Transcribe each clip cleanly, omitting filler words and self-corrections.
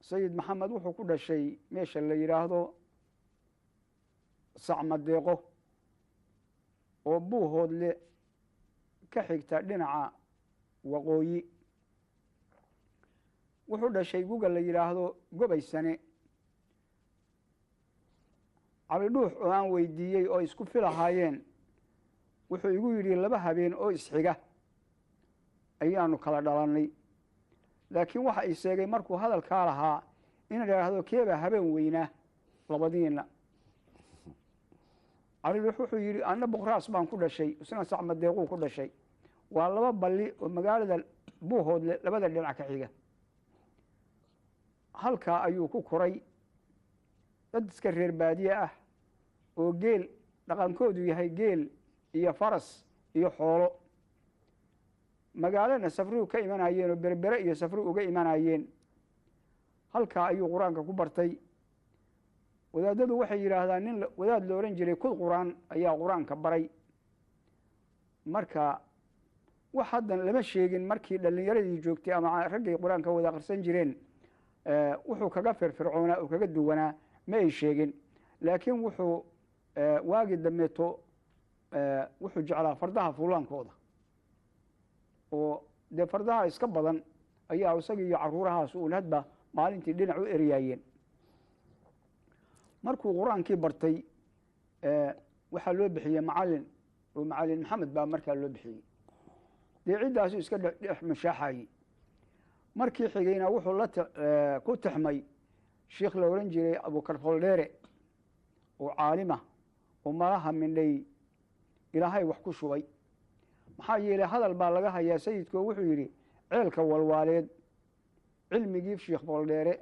sayid maxamed wuxuu ku dhashay meesha la yidhaahdo sacmadeeqo oo buuhoodle ka xigta dhinaca waqooyi. wuxuu dhashay guga la yidhaahdo gobaysane. cabidhuux oo aan weydiiyey oo isku filahaayeen wuxuu igu yidhi 2 habeen oo isxiga ayaanu kala dhalannay. laakiin waxa ay sheegay markuu hadalkaa lahaa in idhaahdo keebaa habeen weynaa labadiina. cabidhuux wuxuu yidhi anna boqraas baan ku dhashay, isna sacmadeequu ku dhashay. waa 2 balli oo magaalada buuhoodle 2 dhinac ka xiga. halkaa ayuu ku koray. dad iska reer baadiye ah oo geel dhaqankoodu yahay geel iyo faras iyo xoolo. magaalana safrigu ka imanayeen oo berbere iyo safrigu uga imanayeen. halkaa ayuu qur-aanka ku bartay. wadaadadu waxay yidhaahdaan nin wadaad la ohan jiray kud qur-aan ayaa qur-aanka baray. marka wax haddan lama sheegin markii dhallinyaradii joogtay ama raggay qur-aanka wada aqrisan jireen wuxuu kaga firfircoonaa oo kaga duwanaa ma ay sheegin. laakiin wuxuu waagi dambeeto wuxuu jeclaa fardaha fuulaankooda oo dee fardaha iska badan ayaa isaga iyo caruurahaas uun hadba maalintii dhinac u eryaayeen. markuu qur-aankii bartay waxaa loo bixiyey macalin oo macalin maxamed baa markaa loo bixiyey. dee ciddaasu iska dhex mashaaxayey. markii xigayna wuxuu ku tixmay sheikh la ohan jiray abukar foldheere oo caalima oo malaha mindhay ilaahay wax ku shubay. maxaa yeelay hadal baa laga hayaa sayidko wuxuu yidhi ceelka walwaaleed cilmigii sheikh foldheere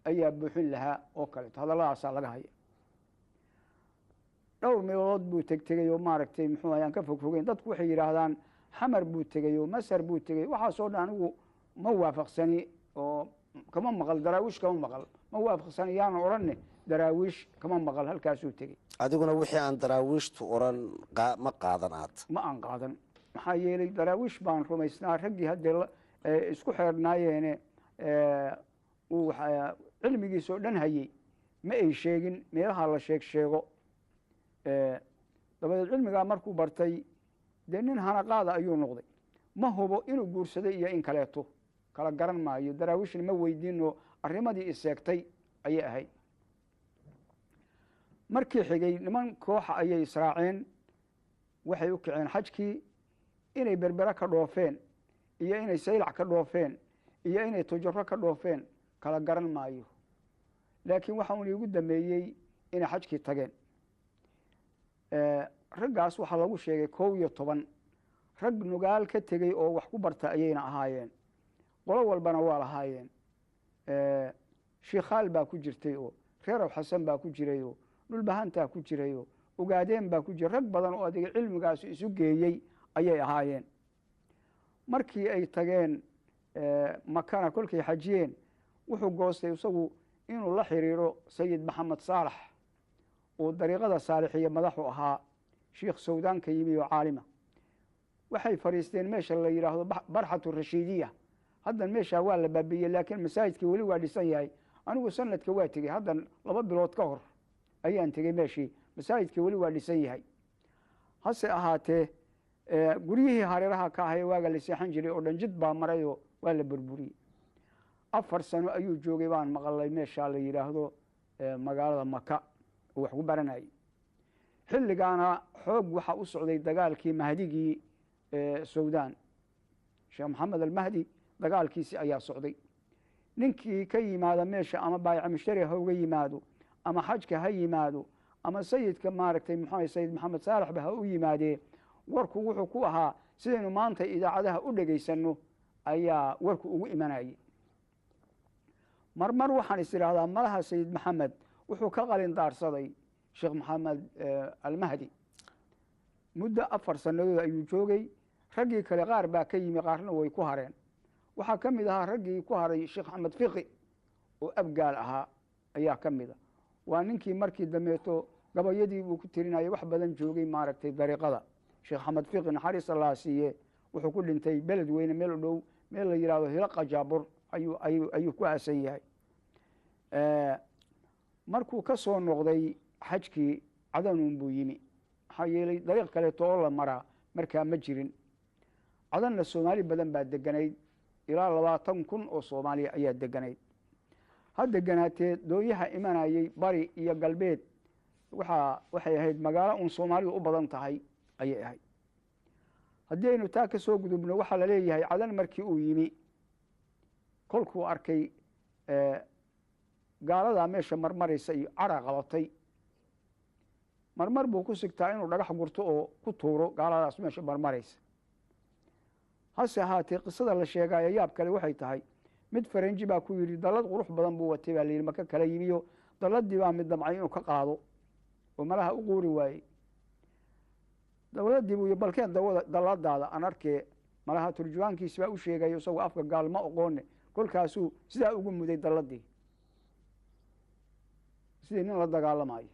ayaa buuxin lahaa oo kaleeto hadalladaasaa laga haya. dhowr meelood buu tegtegey oo maaragtay muxuu ayaan ka fogfogeyn. dadku waxay yidhaahdaan xamar buu tegey oo masar buu tegey. waxaasoo dhan anigu ma waafaqsani oo kama maqal daraawiish kama maqal ma waafaqsani yaana odhanne daraawiish kama maqal halkaasuu tegey. adiguna wixii aan daraawiishtu oran ma qaadan aad ma aan qaadan. maxaa yeelay daraawiish baan rumaysnaa raggii haddee isku xeernaayeene uu cilmigiisoo dhan hayey ma ay sheegin meelaha la sheego. dabadeed cilmigaa markuu bartay dee nin hanaqaada ayuu noqday. ma hubo inuu guursaday iyo in kaleeto kala garan maayo. daraawiishna ma weydiinoo arrimadii iseegtay ayay ahayd. markii xigay niman kooxa ayay israaceen. waxay u kaceen xajkii inay berbere ka dhoofeen iyo inay saylac ka dhoofeen iyo inay tujaro ka dhoofeen kala garan maayo. laakiin waxa uun iigu dambeeyey inay xajkii tageen. raggaas waxaa lagu sheegay 11 rag nugaal ka tegey oo wax ku barta ayayna ahaayeen. qolo walbana waa lahaayeen. shiikhaal baa ku jirtay oo reerow xasan baa ku jiray oo dhulbahantaa ku jiray oo ogaadeen baa ku jiray. rag badan oo adiga cilmigaasi isu geeyey ayay ahaayeen. markii ay tageen makana kolkay xajiyeen wuxuu goostay isagu inuu la xiriiro sayid maxamed saalax oo dariiqada saalixiya madaxu ahaa sheikh sawdaan ka yimi oo caalima. waxay fadhiisteen meesha la yidhaahdo barxatu rashiidiya. haddan meeshaa waa la baabiiyey laakiin masaajidkii weli waa dhisan yahay. anigu sanadka waa tegey haddan 2 bilood ka hor ayaan tegey meeshii. masaajidkii weli waa dhisan yahay. hase ahaatee guryihii hareeraha ka ahay waaga la seexan jiray oo dhan jid baa marayoo waa la burburiyey. 4 sano ayuu joogay baan maqalay meeshaa la yidhaahdo magaalada maka oo wax ku baranayay. xilligaana xoog waxaa u socday dagaalkii mahdigii sawdaan sheekh maxamed almahdi dagaalkiisi ayaa socday. ninkii ka yimaada meesha ama baayac mushtari ha uga yimaado ama xajka ha yimaado ama sayidka maaragtay muxuu sayid maxamed saalaxba ha u yimaadee warku wuxuu ku ahaa sidaynu maanta idaacadaha u dhegaysanno ayaa warku ugu imanayay. marmar waxaan is idhaahdaa malaha sayid maxamed wuxuu ka qalin daarsaday sheekh maxamed almahdi. muddo 4 sannadood ayuu joogay. raggii kale qaar baa ka yimi qaarna way ku hareen. waxaa ka mid ahaa raggii ku haray sheekh axmed fiqi oo abgaal ahaa ayaa ka mid a. waa ninkii markii dambeeto gabayadii buu ku tirinayay wax badan joogay maaragtay dariiqada. sheekh axmed fiqi naxariis allah siiye wuxuu ku dhintay beled weyne meel u dhow meel la yidhaahdo hilo qajaabur ayuu ku aasan yahay. markuu ka soo noqday xajkii cadanuun buu yimi maxaa yeelay dariiq kaleeto oo la maraa markaa ma jirin cadanna soomaali badan baa deganayd ilaa 20,000 oo soomaaliya ayaa deganayd ha deganaatee dooyaha imanayay bari iyo galbeed waxay ahayd magaalo uun soomaalidu u badan tahay ayay ahayd haddii aynu taa ka soo gudubno waxaa la leeyahay cadan markii uu yimi kolkuu arkay gaaladaa meesha marmaraysa iyo cara qabatay marmar buu ku sigtaa inuu dhagax gurto oo ku tuuro gaaladaas meesha marmaraysa hase ahaatee qisada la sheegaayo yaab kale waxay tahay mid faranji baa ku yidhi dallad qurux badan buu watay baa la yidhi maka kala yimiyo dalladii baa mid damcay inuu ka qaado oo malaha u quuri waayey dawladdii buu balkeen dalladaada aan arkee malaha turjuwaankiisi baa u sheegayo isagoo afka gaal ma oqoone kolkaasuu sidaa ugu muday dalladii sidii nin la dagaalamayo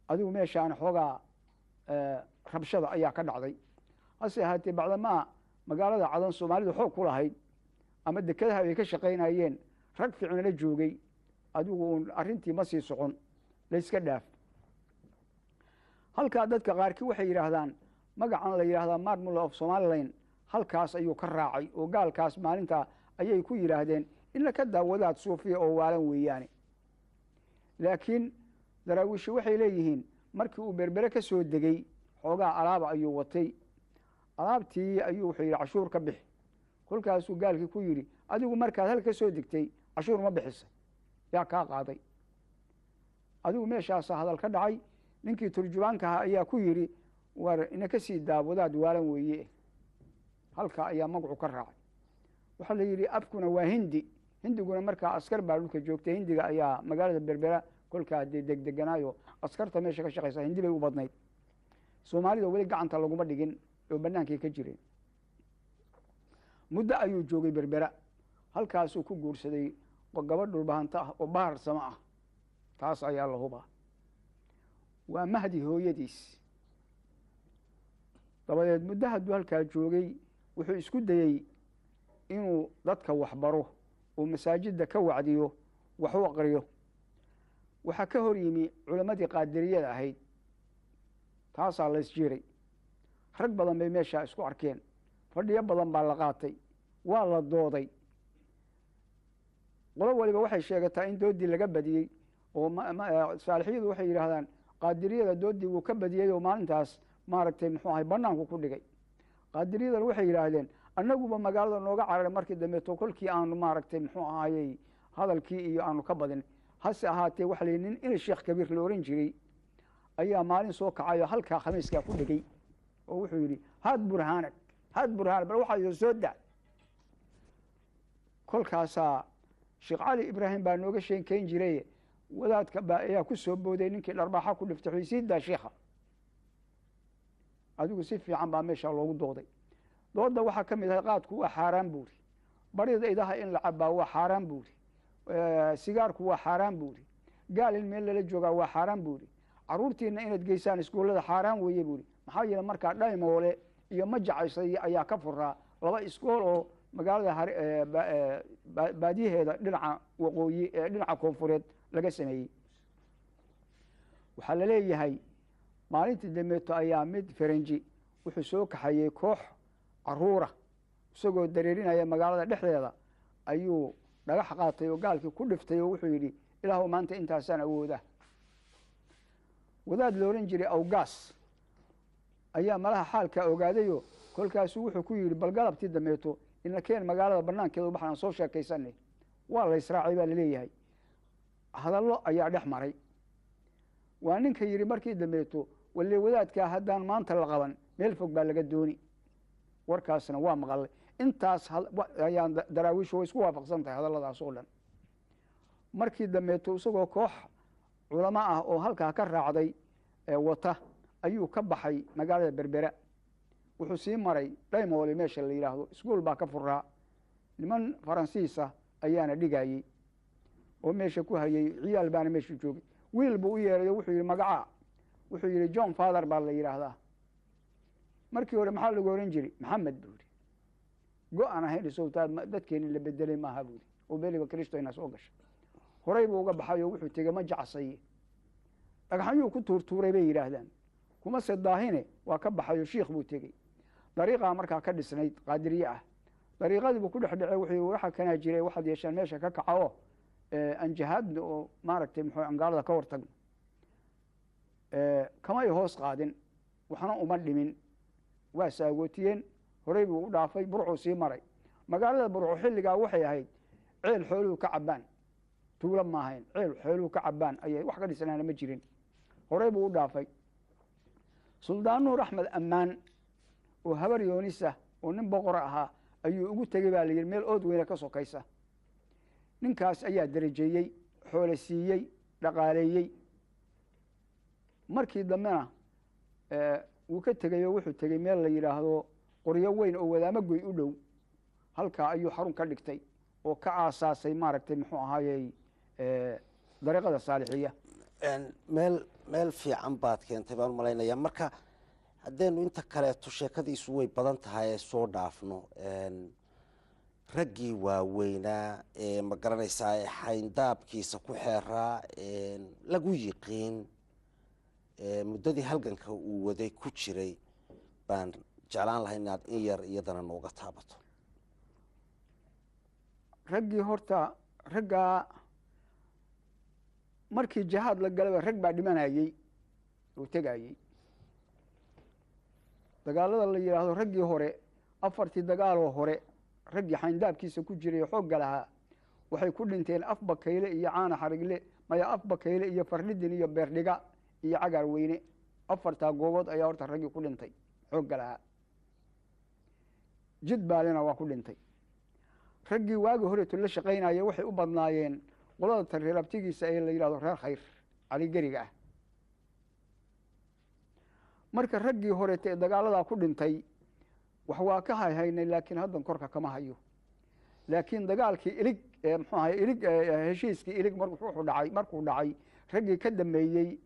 adigu meeshaan xoogaa rabshada ayaa ka dhacday hase ahaatee bacdamaa magaalada cadan soomaalidu xoog ku lahayd ama dekedaha ay ka shaqaynayeen rag fiicnala joogay adigu uun arrintii ma sii socon layska dhaaf halkaa dadka qaarkii waxay yidhaahdaan magacan la yidhahdaa marmul of somalilan halkaas ayuu ka raacay oo gaalkaas maalintaa ayay ku yidhaahdeen ila ka daawadaad suufiya oo waalan weeyaane laakiin daraawiishi waxay leeyihiin markii uu berbere ka soo degey xoogaa alaaba ayuu watay alaabtii ayuu wuxuu yidhi cashuur ka bixi kolkaasuu gaalkii ku yidhi adigu markaad hal ka soo degtay cashuur ma bixisay yaa kaa qaaday adigu meeshaasaa hadal ka dhacay ninkii turjubaanka ahaa ayaa ku yidhi war ina ka sii daawadaad waalan weeye halkaa ayaa magacu ka raacay waxaa la yidhi afkuna waa hindi hindiguna markaa askar baa dhulka joogtay hindiga ayaa magaalada berbera kolkaa dee degdeganaayo askarta meesha ka shaqaysa hindi bay u badnayd soomaalida weli gacanta laguma dhigin oo bannaankay ka jireen muddo ayuu joogay berbera halkaasuu ku guursaday gabadh dhulbahanta ah oo bahar samo ah taas ayaa la hubaa waa mahdi hooyadiis dabadeed muddo hadduu halkaa joogay wuxuu isku dayey inuu dadka waxbaro oo masaajidda ka wacdiyo wax u aqriyo waxaa ka hor yimi culammadii qaadiriyada ahayd taasaa la isjiray rag badan bay meeshaa isku arkeen fadhiyo badan baa la qaatay waa la dooday qolo waliba waxay sheegataa in doodii laga badiyey oo saalixiyadu waxay yidhaahdaan qaadiriyada doodii wuu ka badiyey oo maalintaas maaragtay muxuu ahay banaanku ku dhigay qaadiriyadan waxay yidhaahdeen annaguba magaalada nooga cararay markii dambeeto kolkii aanu maaragtay muxuu ahayey hadalkii iyo aanu ka badin hase ahaatee waxa la yidhi nin ina sheekh kabiir la ohan jiray ayaa maalin soo kacayo halkaa khamiiskaa ku dhigay oo wuxuu yidhi haad burhaanag bal waxaa soo da kolkaasaa sheekh cali ibraahim baa nooga sheekayn jiray wadaadka ayaa ku soo booday ninkii dharbaaxa ku dhiftay wuxuu sii daa sheekha adigu si fiican baa meesha loogu dooday dooda waxaa ka mid ahay qaadku waa xaaraan buuri barida idaha in la cabaa waa xaaraan buuri sigaarku waa xaaraan buuri gaal in meel lala joogaa waa xaaraan buuri caruurtiina inaad geysaan iskuullada xaaraan weeye buuri maxaa yeele markaa dhaymoole iyo majacaysay ayaa ka furaa laba iskool oo magaalada baadiyaheeda dhinaca waqooyi ee dhinaca koonfureed laga sameeyey waxaa la leeyahay maalintii dambeeto ayaa mid faranji wuxuu soo kaxayey koox caruura isagoo dareerinaya magaalada dhexdeeda ayuu dhagax qaatay oo gaalkii ku dhiftay oo wuxuu yidhi ilaahu maanta intaasaan awooda wadaad la ohan jiray awgaas ayaa malaha xaalkaa ogaadayo kolkaasuu wuxuu ku yidhi bal galabtii dambeeto ina keen magaalada banaankeeda baxaan soo sheekaysanay waa la israacay baa laleeyahay hadallo ayaa dhex maray waa ninka yidhi markii dambeeto walle wadaadkaa haddaan maanta la qaban meel fog baa laga dooni warkaasna waa maqalay intaas ayaan daraawiishu way isku waafaqsan tahay hadalladaas oo dhan markii dambeeto isagoo koox culamo ah oo halkaa ka raacday wata ayuu ka baxay magaalada berbera wuxuu sii maray dhaymoole meesha la yidhaahdo iskuol baa ka furaa niman faransiisa ayaana dhigayey oo meesha ku hayey ciyaal baana meesha joogay wiil buu u yeerayo wuxuu yidhi magacaa wuxuu yidhi john father baa la yidhaahdaa markii hore maxaa lagu oran jiray maxamed buu yidhi go-an ahayn isowtaa dadkeeni la bedelay maaha buu yidhi oo beliba kristo ina soo gashay horay buu uga baxay oo wuxuu tegey ma jacsaye dhagxanyuu ku tuurtuuray bay yidhaahdaan kuma se daahine waa ka baxayo shiikh buu tegey dariiqaa markaa ka dhisnayd qaadiriye ah dariiqadii buu ku dhex dhacay wuxuu waxa kanaa jiray waxaad yeeshaan meesha ka kaca oo aan jihaadna oo maaragtay muxuu angaalada ka hortagno kamay hoos qaadin waxna uma dhimin waa saagootiyeen horay buu u dhaafay burcuu sii maray magaalada burco xilligaa waxay ahayd ceel xooluhu ka cabbaan tuulo ma ahayn ceel xooluhu ka cabbaan ayay wax ka dhisnaana ma jirin horay buu u dhaafay suldaan nuur axmed ammaan oo habar yoonisa oo nin boqor ahaa ayuu ugu tegey baa la yidhi meel ood weyne ka sokaysa ninkaas ayaa darajeeyey xoole siiyey dhaqaaleeyey markii dambena wuu ka tegey oo wuxuu tegey meel la yidhaahdo qoryo weyn oo wadaamo goy u dhow halkaa ayuu xarun ka dhigtay oo ka aasaasay maaragtay muxuu ahaayey dariiqada saalixiya meel fiican baad keentay baan malaynayaa marka haddaynu inta kaleeto sheekadiisu way badan tahay ee soo dhaafno raggii waaweynaa ee ma garanaysaa ee xayndaabkiisa ku xeeraa lagu yiqiin muddadii halganka uu waday ku jiray baan jeclaan lahay inaad in yar iyadana nooga taabato raggii horta raggaa markii jihaad la galaba rag baa dhimanayey oo tegayey dagaalada la yidhaahdo raggii hore 4 dagaaloo hore raggii xayndaabkiisa ku jiray xoogga lahaa waxay ku dhinteen afbakayle iyo caana xarigle maya afbakayle iyo fardhidin iyo beerdhiga iyo cagaar weyne 4 goobood ayaa horta raggii ku dhintay xoogga lahaa jid baalina waa ku dhintay raggii waagi horeeto la shaqaynaya waxay u badnaayeen qolada tareerabtigiisa ee la yidhahdo reer khayr caligeriga ah marka raggii horeeta ee dagaaladaa ku dhintay wax waa ka hayhaynay laakiin haddan korka kama hayo laakiin dagaalkii ilig muxuu ahay ilig heshiiskii ilig markuu dhacay raggii ka dambeeyey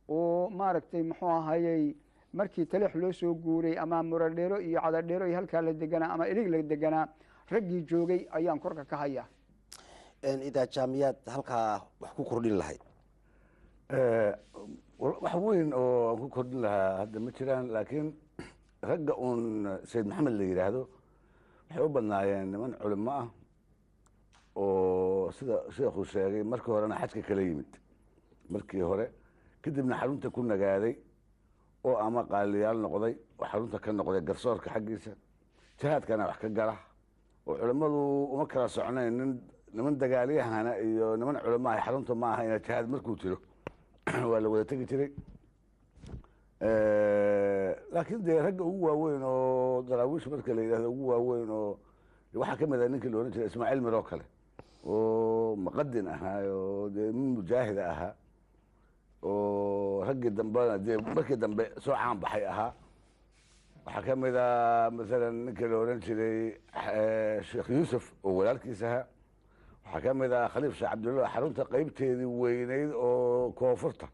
oo maaragtay muxuu ahayey markii taleex loo soo guuray ama muradheero iyo cadadheero iyo halkaa la deganaa ama ilig la deganaa raggii joogay ayaan korka ka hayaa idaa jaamiyaad halkaa wax ku kordhin lahayd wax weyn oo aan ku kordhin lahaa hadda ma jiraan laakiin ragga uun sayid maxamed la yidhaahdo waxay u badnaayeen niman culimo ah oo sida sheekhu sheegay markii horena xajka kala yimid markii hore kadibna xarunta ku nagaaday oo ama qaaliyaal noqday oo xarunta ka noqday garsoorka xaggiisa jihaadkana wax ka gala oo culimmadu uma kala socnayn niman dagaalyahana iyo niman culimo ah xarunta ma aha ina jihaad markuu jiro waa la wada tegi jiray laakiin dee ragga ugu waaweyn oo daraawiish marka la yidhahdo ugu waaweyn oo waxaa ka mid ah ninkii la odhan jiray ismaaciil mir oo kale oo muqadin ahaa oo dee nin mujaahida ahaa oo raggii dambena dee markii dambe soo caan baxay ahaa waxaa ka mid ah masalan ninkii la odhan jiray sheekh yuusuf oo walaalkiis ahaa waxaa ka mid ah khaliif sheekh cabdillah xarunta qaybteedii weyneyd oo koonfurta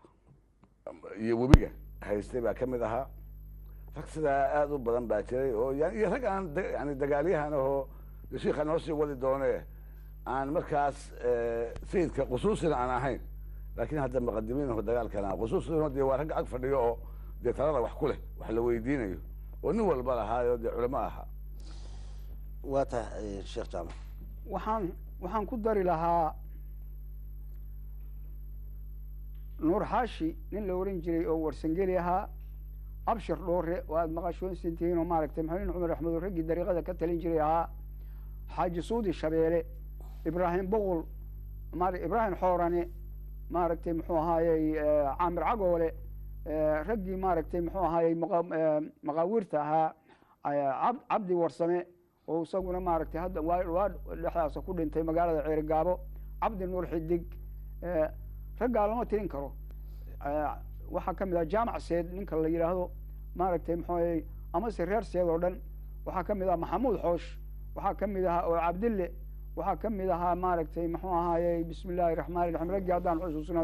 iyo webiga haystay baa ka mid ahaa rag sidaa aada u badan baa jiray oo iyo rag aan yani dagaalyahan ahoo shiikha noo sii wadi doone aan markaas sayidka qusuusina aan ahayn laakiin hadda muqadimiinaho dagaalkana qusuusina dee waa ragga ag fadhiyo oo dee talada wax ku leh wax la weydiinayo oo nin walba lahaayo dee culimo ahaa waa tahay sheekh jaamac waxaan ku dari lahaa nuur xaashi nin la oran jiray oo warsangeli ahaa abshir dhoore oo aada maqashoonsantihiin oo maaragtay maxamed cumar axmed oo raggii dariiqada ka talin jiray ahaa xaaji suudi shabeele ibraahim boqol ibraahim xoorane maaragtay muxuu ahaayey caamir cagoole raggii maaragtay muxuu ahaayey maqaawiirta ahaa cabdi warsame oo isaguna maaragtay hadda waa dhexdaasa ku dhintay magaalada ceerigaabo cabdi nuur xidig raggaa lama tirin karo waxaa ka mid ah jaamac seed ninka la yidhaahdo maaragtay muxuu ahaayey amase reer seed oo dhan waxaa ka mid ah maxamuud xoosh waxaa ka mid ahaa oo cabdille waxaa ka mid ahaa maaragtay muxuu ahaayey bismi illaahi raxmaani raxiim raggii haddaan xusuusno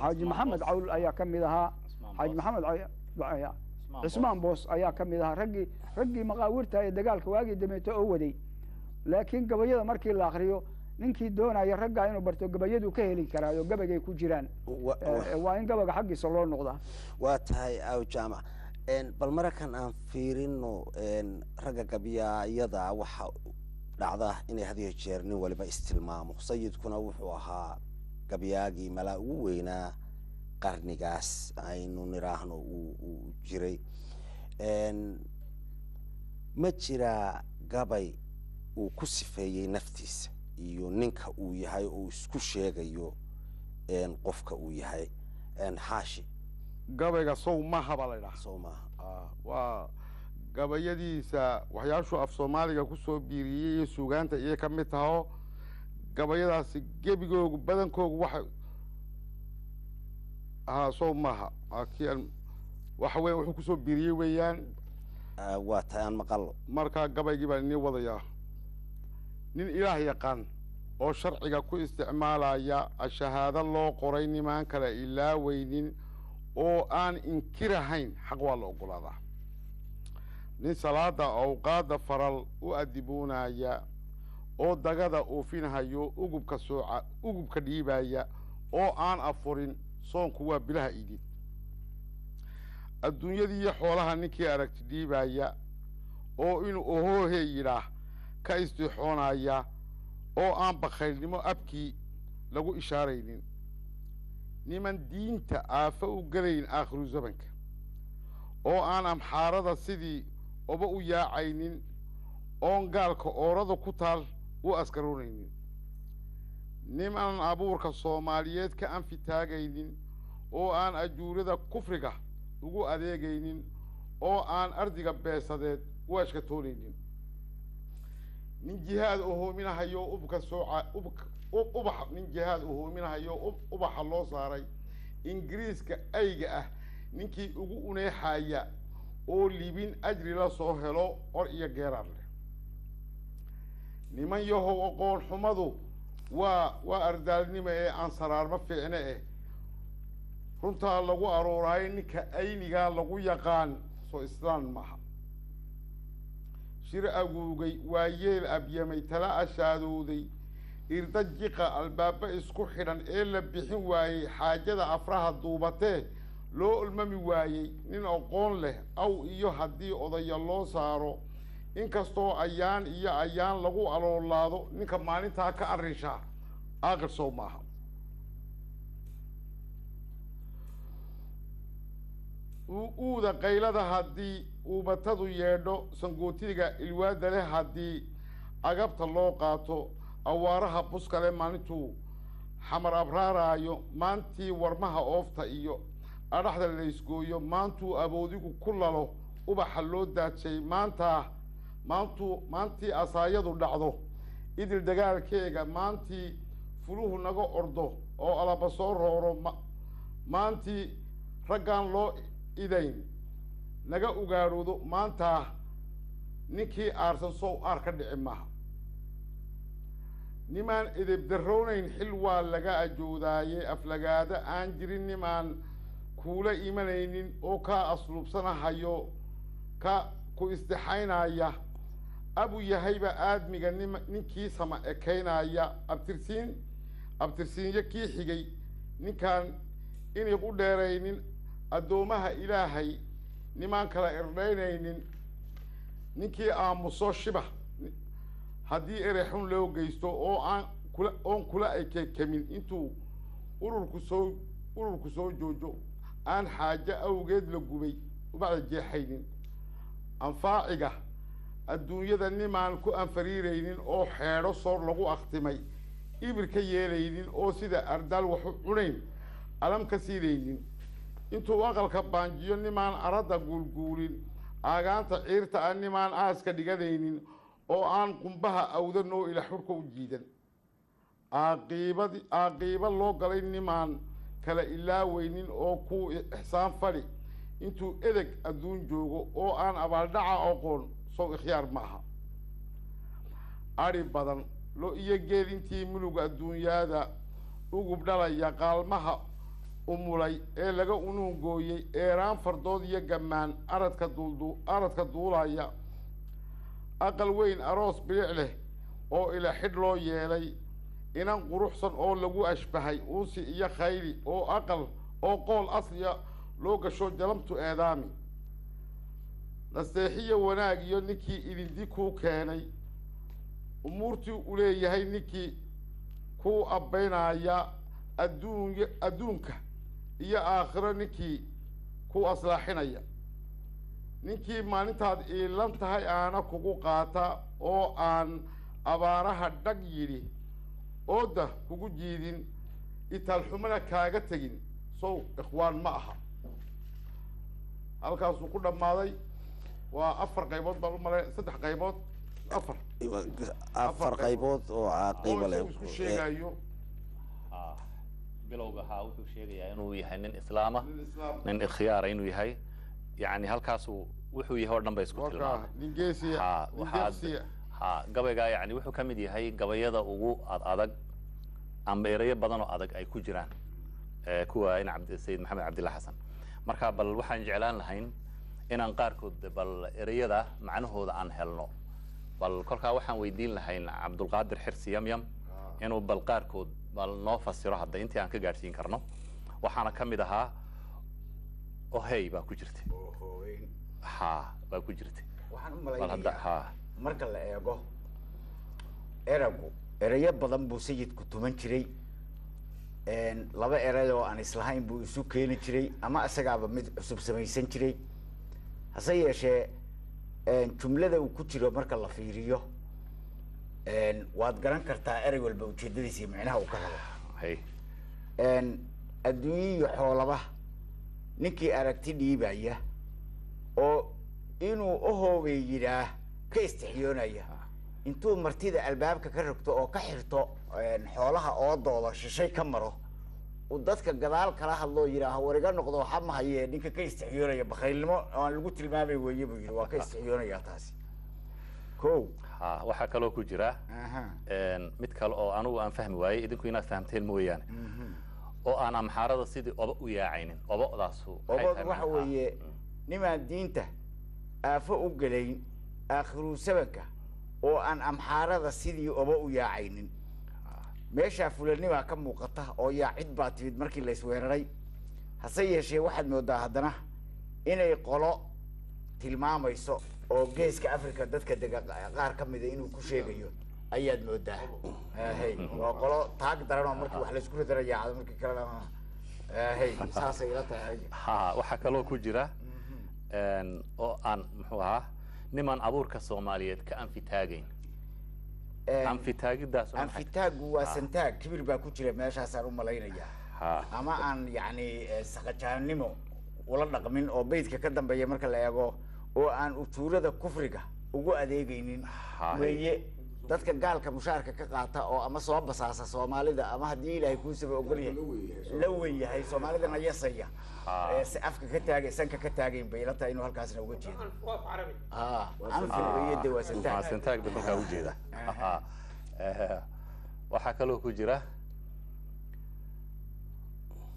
xaaji maxamed cawl ayaa ka mid ahaa xaaji maxamed cismaan boos ayaa ka mid ahaa raggii maqaawiirta ee dagaalka waagii dameeto oo waday laakiin gabayada markii la akriyo ninkii doonaya raggaa inuu barto gabayadu ka heli karaayo gabaygay ku jiraan waa in gabaga xaggiisa loo noqdaa waa tahay aw jaamac bal marakan aan fiirino ragga gabyayada waxa dhacda inay had iyo jeer nin waliba istilmaamo sayidkuna wuxuu ahaa gabyaagii malaa ugu weynaa qarnigaas aynu niraahno uu jiray ma jira gabay uu ku sifeeyey naftiisa iyo ninka uu yahay oo isku sheegayo qofka uu yahay xaashi gabayga sow maaha baa la yidhaha sow maaha waa gabayadiisa waxyaashuu af soomaaliga kusoo biiriyey iyo suugaanta iyo ka mid taho gabayadaasi gebigoogu badankoogu waxay sow maaha kii waxa weya wuxuu kusoo biiriyey weeyaan waa tahay aan maqalo markaa gabaygii baan inii wadayaa nin ilaah yaqaan oo sharciga ku isticmaalaya shahaado loo qoray nimaan kale ilaaweynin oo aan inkirahayn xaq waa la ogolaadaa nin salaada awqaadda faral u adibuunaya oo dagada oofinhayo ugubka dhiibaya oo aan afurin soonku waa bilaha idin adduunyadii iyo xoolaha ninkii aragti dhiibaya oo inuu ohoohe yidhaah ka istixoonaya oo aan bakhaylnimo abkii lagu ishaaraynin niman diinta aafo u gelayn aakhiru zamanka oo aan amxaarada sidii oba u yaacaynin oon gaalka oorada ku taal u askaroonaynin niman abuurka soomaaliyeed ka anfi taagaynin oo aan ajuurada kufriga ugu adeegaynin oo aan ardiga beesadeed u ashkatoonaynin nin jihaad ohoominahayo nin jihaad ohoominahayo ubaxa loo saaray ingiriiska ayga ah ninkii ugu uneexaya oo libin ajri la soo helo or iyo geeraar leh niman yahow aqoon xumadu waa ardaalnimo ee aan saraarma fiicne runtaa lagu arooraayo ninka aynigaa lagu yaqaan soo islaan maaha shir aguugay waa yeel abyamay tala ashaadooday irda jiqa albaaba isku xidhan ee la bixin waayey xaajada afraha duubatee loo olmami waayey nin aqoon leh aw iyo haddii odaya loo saaro inkastoo ayaan iyo ayaan lagu aloolaado ninka maalintaa ka arrishaa aaqir sow maaha uuda qaylada haddii uubatadu yeedho sangootiga ilwaada leh haddii agabta loo qaato awaaraha buskale maalintuu xamar abraaraayo maantii warmaha oofta iyo adhaxda laysgooyo maantuu aboodigu ku lalo ubaxa loo daajay maantii asaayadu dhacdo idil dagaalkeega maantii fuluhu naga ordo oo alaba soo rooro maantii raggaan loo idayn naga ugaadhoodo maantaa ninkii aarsan sow aar ka dhici maaha nimaan edebdarroonayn xil waa laga ajoodaaye aflagaado aan jirin nimaan kuula imanaynin oo kaa asluubsanahayo ka ku istixaynaya abu yahayba aadmiga ninkii sama ekaynaya abtirsiinyo kii xigay ninkaan inay u dheeraynin addoomaha ilaahay nimaan kala irdhaynaynin ninkii aamuso shibax haddii erexun loo geysto oon kula ekekamin intuu ururku soo joojo aan xaajo awgeed la gubay ubacda jeexaynin anfaaciga adduunyada nimaan ku anfariiraynin oo xeedho soor lagu akhtimay ibir ka yeelaynin oo sida ardaal waxu cunayn alam ka siinaynin intuu aqalka baanjiyo nimaan aradda guulguulin aagaanta ciirta ah nimaan aaska dhiganaynin oo aan qumbaha awdan oo ila xurka u jiidan aaqiiba loo galay nimaan kala ilaaweynin oo kuu ixsaan fadhi intuu edeg adduun joogo oo aan abaaldhaca aqoon sow ikhyaar ma aha adhi badan lo iyo geel intii muluga adduunyaada ugub dhalaya qaalmaha umulay ee laga unuungooyey eeraan fardood iyo gammaan aradka duulaya aqal weyn aroos bilic leh oo ila xidh loo yeelay inan quruxsan oo lagu ashbahay uusi iyo khayri oo aqal oo qool asliya loo gasho jalamtu eedaami nasteexiyo wanaag iyo ninkii idindi kuu keenay umuurtii u leeyahay ninkii kuu abbaynaya adduunka iyo aakhiro ninkii kuu aslaaxinaya ninkii maalintaad iilan tahay aana kugu qaata oo aan abaaraha dhag yidhi ooda kugu jiidin itaalxumana kaaga tegin sow ikhwaan ma aha halkaasuu ku dhammaaday waa 4 qaybood baan u malay 3 qaybood 4 qaybood oo caaqiba leh isku sheegayo bilowga wuxuu sheegayaa inuu yahay nin islaama nin ikhyaara inuu yahay yani halkaasuu wuxuu yahay oo dhan bay isku tilmaamay gabaygaa yani wuxuu ka mid yahay gabayada ugu adag amba erayo badan oo adag ay ku jiraan kuwa in sayid maxamed cabdilla xasan marka bal waxaan jeclaan lahayn inaan qaarkood bal erayada macnahooda aan helno bal kolkaa waxaan weydiin lahayn cabdulqaadir xirsi yamyam inuu bal qaarkood bal noo fasiro hadda intii aan ka gaadhsiin karno waxaana ka mid ahaa ohey baa ku jirtay baa ku jirtay waxaan u malaynayaa marka la eego erayo badan buu sayidku tuman jiray 2 eray oo aan islahayn buu isu keeni jiray ama isagaaba mid cusub samaysan jiray hase yeeshee jumlada uu ku jiro marka la fiiriyo waad garan kartaa erey walba ujeedadiisa iyo micnaha uu ka rabo adduunye iyo xoolaba ninkii aragti dhiibaya oo inuu ohoobay yidhaah ka istixiyoonaya intuu martida albaabka ka rogto oo ka xirto xoolaha oodooda shishay ka maro uu dadka gadaal kala hadloo yidhaaha war iga noqdo waxa ma hayee ninka ka istixiyoonaya bakhaylnimo aan lagu tilmaamay weeye buu yidhi waa ka istixiyoonayaa taasi kow waxaa kaloo ku jira mid kale oo anugu aan fahmi waayey idinku inaad fahamteen mooyaane oo aan amxaarada sidii oba u yaacaynin obodaasu waxa weeye nimaan diinta aafo u gelayn aakhiru sabanka oo aan amxaarada sidii oba u yaacaynin meeshaa fulanimaa ka muuqata oo yaacid baa timid markii la isweeraray hase yeeshee waxaad moodaa haddana inay qolo tilmaamayso oo geeska africa dadka dega qaar ka mida inuu ku sheegayo ayaad moodaa waa qolo taag daran oo markii wax laysku ridara yaacdo markii kalena saasay ila tahay waxaa kaloo ku jira oo aan muxuu ahaa niman abuurka Soomaaliyeed ka anfitaagayn anfitaagidaas anfitaagu waa santaag kibir baa ku jira meeshaas aan u malaynayaa ama aan yani saqajaanimo ula dhaqmin oo beydka ka dambeeya marka la eego oo aan ujuurada kufriga ugu adeegaynin weeye dadka gaalka mushaarka ka qaata oo ama soo basaasa Soomaalida ama haddii Ilaahay kuu saba ogol yahay la weyn yahay Soomaalidana yasaya afka ka taagay sanka ka taagay baylata inuu halkaasna uga jeedo anfiyada waa santaag dadka u jeeda waxa kaloo ku jira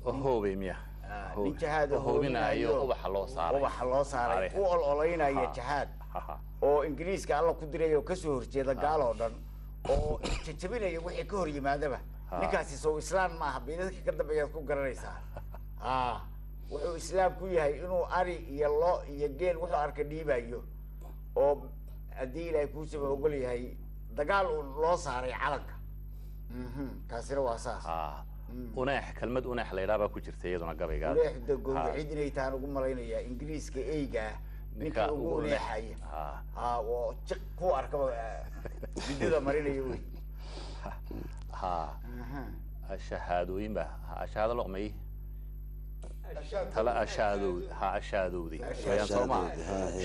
hoobay miya جهاد هوبينايو ubax loo saaray u ololaynaya jihad oo ingiriiska alla ku diray oo ka soo horjeeda gaal oo dhan oo jajabinaya wixii ka hor yimaadaba ninkaasi soo islaam ma aha beedadka ka dambeeya ku garanaysaa wuxuu islaam ku yahay inuu ari iyo lo iyo geel wuxuu arka dhiibayo oo haddii Ilaahay ku soo ogol yahay dagaal loo saaray calanka kaasina waa saas وناح كلمة وناح لا يرابا كوجرت يدنا قبيقة وناح دقوا عيدنا يتانو قم مرينا إنجليز كأيجا نكا وناح هاي وشق كو أركب بدو مرينا يوي الشهادو ينبه الشهادة لقمي تلا أشهادو أشهادو دي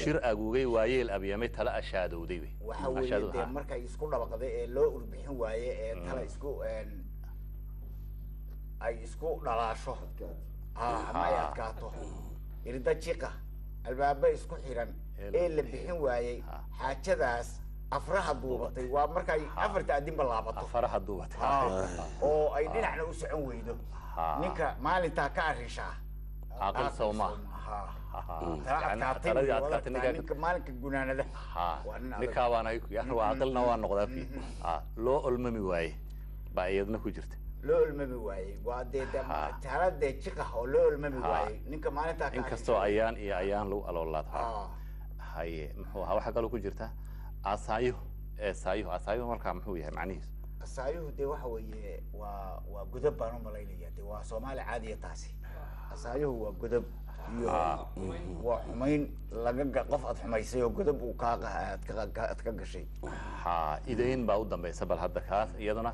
شر أجوجي وايل أبي يمي تلا أشهادو دي وحاول ده مركز يسكون بقى لو ربحين واي تلا يسكو ay isku dhalaasho ama ay adkaato irida jiqa albaaba isku xiran ee la bixin waayay xaajadaas afraha duubatay waa markay afarta adinba laabato afraha duubatay oo ay dhinacna u socon weydo ninka maalinta ka arisha aqal sawma ninka maalinka gunaanada ninka waana aqalna waa noqdaa loo olmami waayay baa iyadna ku jirta loo olmami waayey waa dee taalada jiqa oo loo olmami waayey ninka maalinta inkastoo ayaan iyo ayaan lagu aloolaad haye muxuu ahaa waxa kaloo ku jirta asaayuhu asaayuhu markaa muxuu yahay macnihiisu asaayuhu dee waxa weeye waa godab baan u malaynaya dee waa soomaali caadiya taasi asaayuhu waa godab iyo waa xumayn laga qof aad xumaysay oo godab uu aad ka gashay idayn baa u dambaysa bal hadda kaas iyaduna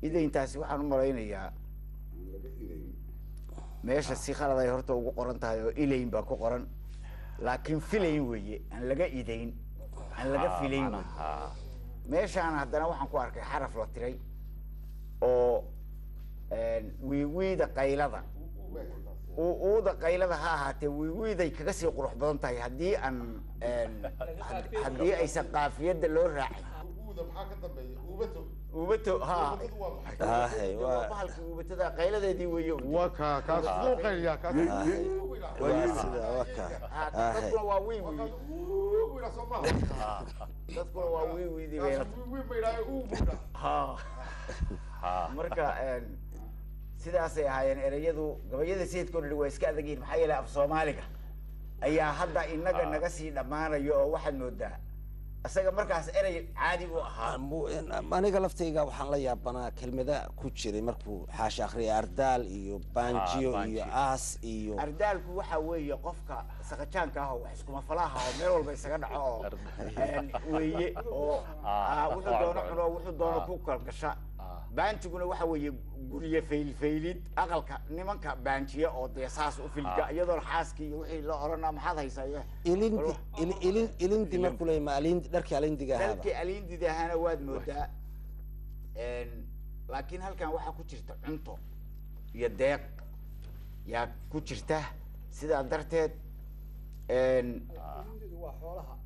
idayntaasi waxaan u malaynayaa meesha si khalad ay horta ugu qoran tahay oo ilayn baa ku qoran laakiin filayn weeye aan laga idayn aan laga filayn wey meeshaan haddana waxaan ku arkay xaraf la tiray oo wiiwiida qaylada uuda qaylada ha ahaatee wiiwiiday kaga sii qurux badan tahay haddii aan haddii aysan qaafiyadda loo raacin uubato ha bahalkii uubatada qayladeedii weeye dadkuna waa wiiwi dadkuna waa wiiwiidii marka sidaasay ahaayeen ereyadu gabayada sayidka oo dhan waa iska adag yihiin maxaa yeelay af soomaaliga ayaa hadda inaga naga sii dhammaanayo oo waxaad moodaa isaga markaas erey caadi u ahaa aniga laftayga waxaan la yaabanaa kelmada ku jiray markuu xaasha akhriyay ardaal iyo baanjiyo iyo aas iyo ardaalku waxa weeye qofka saqajaanka ah oo wax iskuma falaha oo meel walba isaga dhaco oo weeye oo wuxuu doono cuno wuxuu doono ku kalgasha baanjiguna waxa weeye guriye faylid aqalka nimanka baanjiya oo dee saas u filga iyadoo xaaskii iyo wixii la oranaa maxaad haysaa ilindi markuu leeyahay dharkii alindiga ahaa dharkii alindiga ahaana waad moodaa laakiin halkan waxaa ku jirta cunto iyo deeq yaa ku jirta sidaa darteed waa xoolaha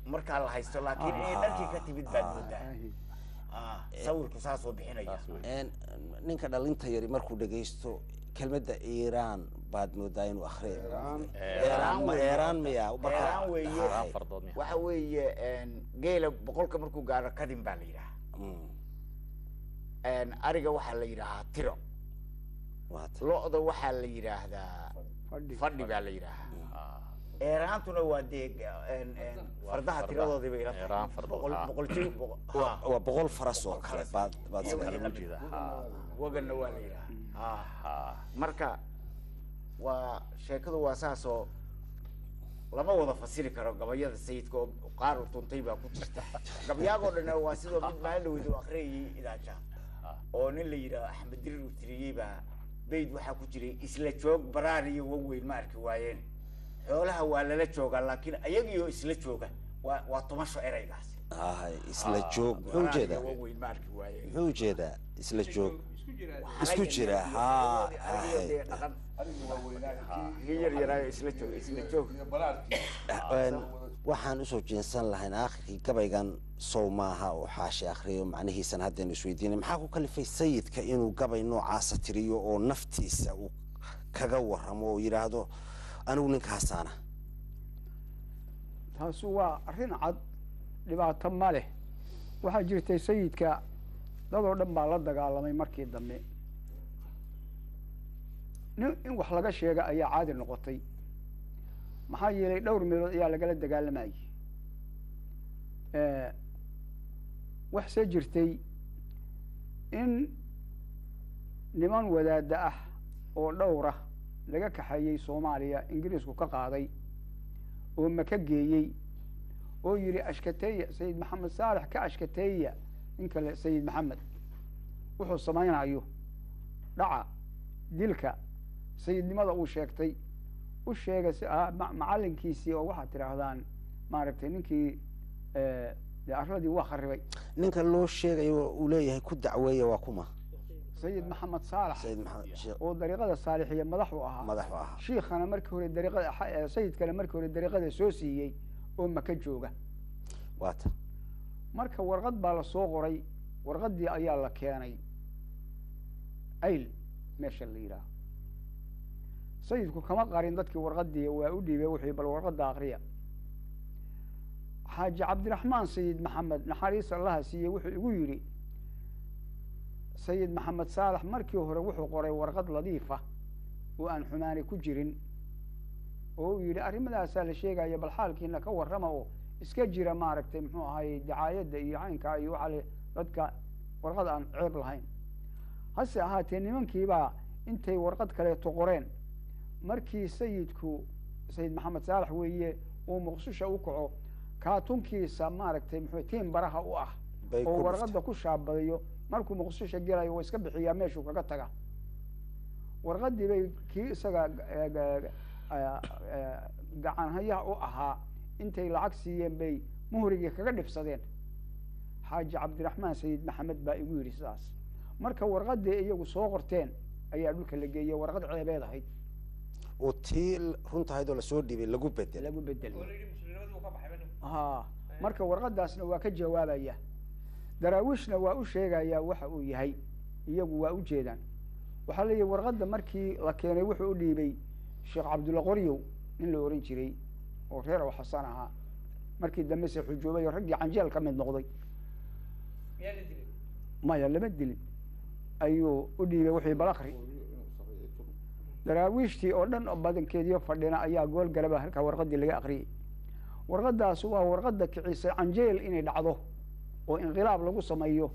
markaa la haysto laakiin inay dharkii ka timid baad moodaa sawirku saasoo bixinaya ninka dhalinta yari markuu dhagaysto kelmadda iiraan baad moodaa inuu akhriyo eeraan miya eeraan weeye waxa weeye geela boqolka markuu gaaro kadin baa la yidhahaa ariga waxaa la yidhaahaa tiro lo-da waxaa la yidhaahdaa fadhi baa la yidhaahaa eeraantuna waa dee fardaha tiradoodii bay waa boqol faras oo kale baad waganna waa la yidhaha marka waa sheekadu waa saasoo lama wada fasiri karo gabayada sayidka oo qaar u tuntay baa ku jirta gabayaagoo dhan waa sidoo mid maalin dhaweyd u akhriyayay idaaja oo nin la yidhaha axmed dirir uu tiriyey baa bayd waxaa ku jiray isla joog baraar iyo waweyn ma arki waayeen xoolaha waa lala joogaa laakiin ayagiioo isla jooga waa tumasho ereygaas isla joog muxuu ujeedaa muxuu ujeedaa isla joog isku jira waxaan usoo jeensan lahayn aakhirkii gabaygan sow maaha oo xaashi akhriyo macnihiisan haddaynu isweydiinay maxaa ku kalifay sayidka inuu gabay noocaasa tiriyo oo naftiisa uu kaga warramo oo yidhaahdo anigu ninkaasaana taasi waa arrin cad dhibaato ma leh waxaa jirtay sayidka dadoo dhan baa la dagaalamay markii dambe in wax laga sheega ayaa caadi noqotay maxaa yeelay dhowr meelood ayaa lagala dagaalamayay waxse jirtay in niman wadaada ah oo dhowra laga kaxeeyey soomaaliya ingiriisku ka qaaday oo maka geeyey oo yidhi ashkateeya sayid maxamed saalex ka ashkateeya in kale sayid maxamed wuxuu samaynayo dhaca dilka sayidnimada uu sheegtay u sheega macallinkiisii oo waxaad tidhaahdaan maaragtay ninkii dee arladii waa kharibay ninka loo sheegayo uu leeyahay ku dacweeya waa kuma sayid maxamed saalax oo dariiqada saalixiya madax u ahaa shiikhana markii hore dariiqada sayidkana markii hore dariiqada soo siiyey oo maka jooga waata marka warqad baa la soo qoray warqaddii ayaa la keenay ayl meesha la yidhaaho sayidku kama qarin dadkii warqaddii waa u dhiibay wixii bal warqadda akriya xaaji cabdiraxmaan sayid maxamed naxariis allaha siiyey wuxuu igu yidhi sayid maxamed saalax markii hore wuxuu qoray warqad ladiifa oo aan xumaani ku jirin oo uu yidhi arrimadaasa la sheegaya bal xaalkiina ka warrama oo iska jira maaragtay muxuu ahaayey dacaayadda iyo caynkaa iyo waxaa le dadka warqad aan ceeb lahayn hase ahaatee nimankiibaa intay warqad kaleeto qoreen markii sayidku sayid maxamed saalax weeye uu muqdisho u kaco kaatunkiisa maaragtay muxuu tiin baraha u ah oo warqadda ku shaabadayo markuu muqdisho gelayo waa iska bixiyaa meeshuu kaga taga warqaddii bay kii isaga gacanhayaha u ahaa intay lacag siiyeen bay muhrigii kaga dhibsadeen xaaji cabdiraxmaan sayid maxamed baa igu yidhi sidaas marka warqaddii iyagu soo qorteen ayaa dhulka la geeyey warqad ceebeed ahayd oo tii runtahayd oo lasoo dhibay lagu bedel ha marka warqadaasna waa ka jawaabaya daraawiishna waa u sheegayaa waxa uu yahay iyagu waa u jeedaan waxaa leeyahy warqadda markii la keenay wuxuu u dhiibay sheekh cabdulla qoryow nin la oran jiray oo reer aw xasan ahaa markii dambe se xujoobay oo raggii canjeel ka mid noqday maya lama dilin ayuu u dhiibay wixii balakri daraawiishtii oo dhan oo badankeediyo fadhina ayaa gool galaba halkaa warqaddii laga akriyey warqadaas waa warqadda kicisay canjeel inay dhacdo oo inqilaab lagu sameeyo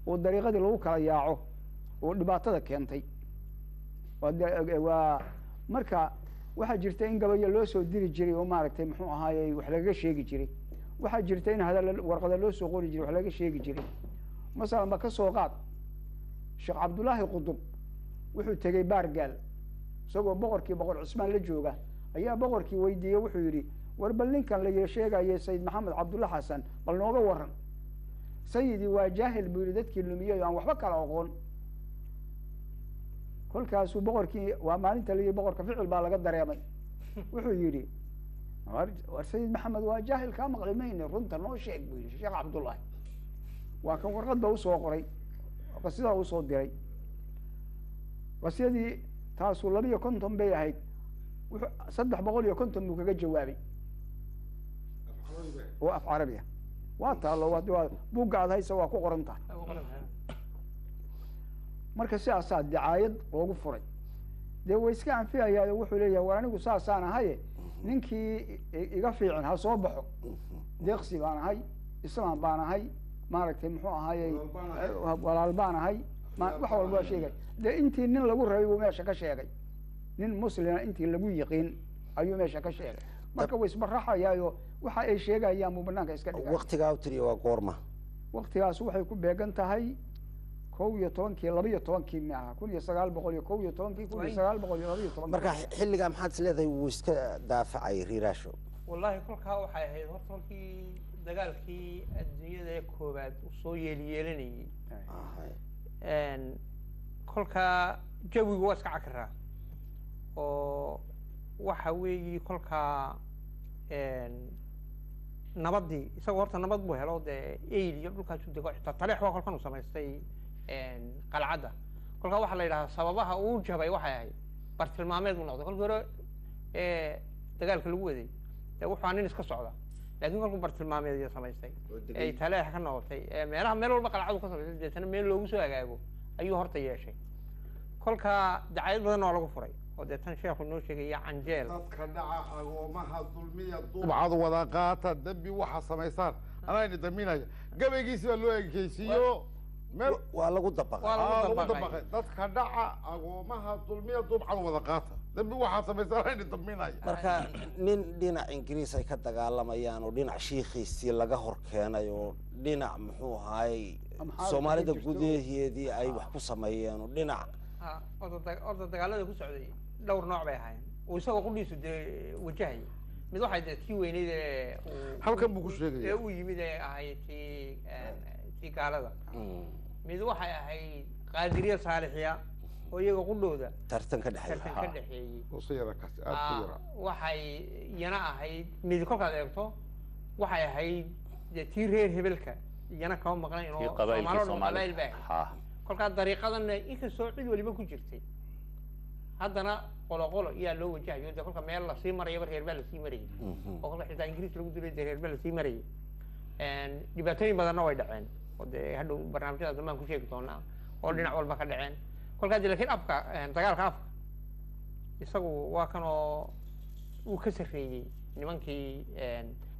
oo dariiqadii lagu kala yaaco oo dhibaatada keentay waa marka waxaa jirta in gabayo loo soo diri jiray oo maaragtay muxuu ahaayey wax lagaga sheegi jiray waxaa jirta in hadal warqada loo soo qori jiray wax lagaga sheegi jiray masalan ba ka soo qaad sheekh cabdullaahi qudub wuxuu tegey baargaal isagoo boqorkii boqor cusmaan la jooga ayaa boqorkii weydiiyey wuxuu yidhi war bal ninkan la sheegayay sayid maxamed cabdulla xasan bal nooga waran sayidii waa jaahil buu yidhi dadkii lumiyey aan waxba kala aqoon kolkaasuu boqorkii waa maalinta la yidhi boqorka ficil baa laga dareemay wuxuu yidhi war sayid maxamed waa jaahil kaa maqli mayne runta noo sheeg buu yidhi sheekh cabdullaahi waa kan warqadda usoo qoray qasidaa usoo diray qasyadii taasuu 250 bay ahayd 350 buu kaga jawaabay oo af carabi ah waa taalo waa buugga aad haysa waa ku qoran tahay marka sidaasaa dacaayad loogu furay dee way iska anfiyayaa wuxuu leeyahay war anigu saasaan ahaye ninkii iga fiican ha soo baxo deeqsi baan ahay islaam baan ahay maaragtay muxuu ahaayey walaal baan ahay wax walba sheegay dee intii nin lagu rabay buu meesha ka sheegay nin muslima intii lagu yiqiin ayuu meesha ka sheegay marka way isbaraxayaayo waxa ay sheegayaan buu banaanka iska dhigay waqtigaa u tiriya waa goorma waqtigaas waxay ku beegan tahay 12 maaha 1911 marka xilligaa maxaad is leedahay wuu iska daafacay riiraasho wallahi kolkaa waxay ahayd horta kolkii dagaalkii adduunyada koobaad uu soo yeelanayay kolkaa jawigu waa iska cakiraa oo waxa weeyi kolkaa nabadii isagoo horta nabad buu helo dee eyl iyo dhulkaasu dego xitaa taleex waa kolkan uu samaystay qalcadda kolkaa waxaa la yidhahaa sababaha uu jabay waxay ahayd bartilmaameed buu noqday kolkii hore dagaalka lagu waday dee wuxuu nin iska socda laakiin kolkuu bartilmaameed samaystay ay taleex ka noqotay meelaha meel walba qalcadu ka samaystay deetana meel loogu soo hagaago ayuu horta yeeshay kolkaa dacayad badan oo lagu furay oo deetan sheekhu noo sheegaya canjeel dadka dhaca agoomaha dulmiya duubcad wada qaata dembi waxa samaysaan anayna daminaya gabaygiisi baa loo ekeysiiyo meel waa lagu dabaqay dadka dhaca agoomaha dulmiya duubcad wada qaata dembi waxa samaysaan anayna daminaya marka nin dhinac ingiriis ay ka dagaalamayaan oo dhinac shiikhiisii laga hor keenay oo dhinac muxuu ahaayey soomaalida gudaheedii ay wax ku sameeyeen oo dhinac orda dagaalada ku socday dhowr nooc bay ahaayeen uu isagoo qudhiisu dee wajahaya mid waxay dee tii weyneyd ee halkan buu ku sheegaya ee uu yimid ee ahayd tii gaalada mid waxay ahayd qaadiriya saalixiya oo iyaga qudhooda tartan ka dhexeeyey waxay yana ahayd mid kolkaad eegto waxay ahayd dee tii reer hebelka yana kama maqnayn oo qabaayl bay ahayd kolkaa dariiqadanna inkastoo cid waliba ku jirtay haddana qolo iyaa loo wajahayo dee kolka meel lasii marayaba reer baa lasii marayay oo kolka xitaa ingiriis lagu dilay dee reer baa lasii marayay dhibaatooyin badanna way dhaceen oo dee hadhow barnaamijyada dambaan ku sheegi doonaa oo dhinac walba ka dhaceen kolkaas laakiin afka dagaalka afka isagu waa kanoo uu ka sarreeyey nimankii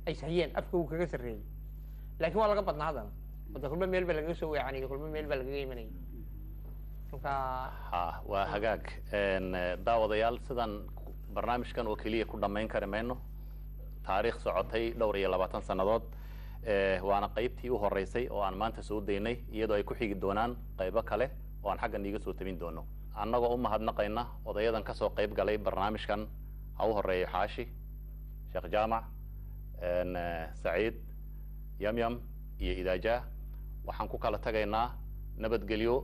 ay sahiyeen afka uu kaga sarreeyey laakiin waa laga badnaa haddana wada kulba meel baa lagaga soo weecanayay kulba meel baa lagaga imanayay marka waa hagaag daawadayaal sidan barnaamijkan oo keliya ku dhammayn kari mayno taariikh socotay dhowr iyo 20 sannadood waana qaybtii u horeysay oo aan maanta soo daynay iyadoo ay ku xigi doonaan qaybo kale oo aan xaggan iiga soo tabin doono annagoo u mahadnaqayna odayadan ka soo qayb galay barnaamijkan ha u horeeyo xaashi sheekh jaamac saciid yamyam iyo idaaja waxaan ku kala tagaynaa nabadgelyo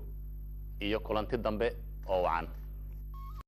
iyo kulanti dambe oo wacan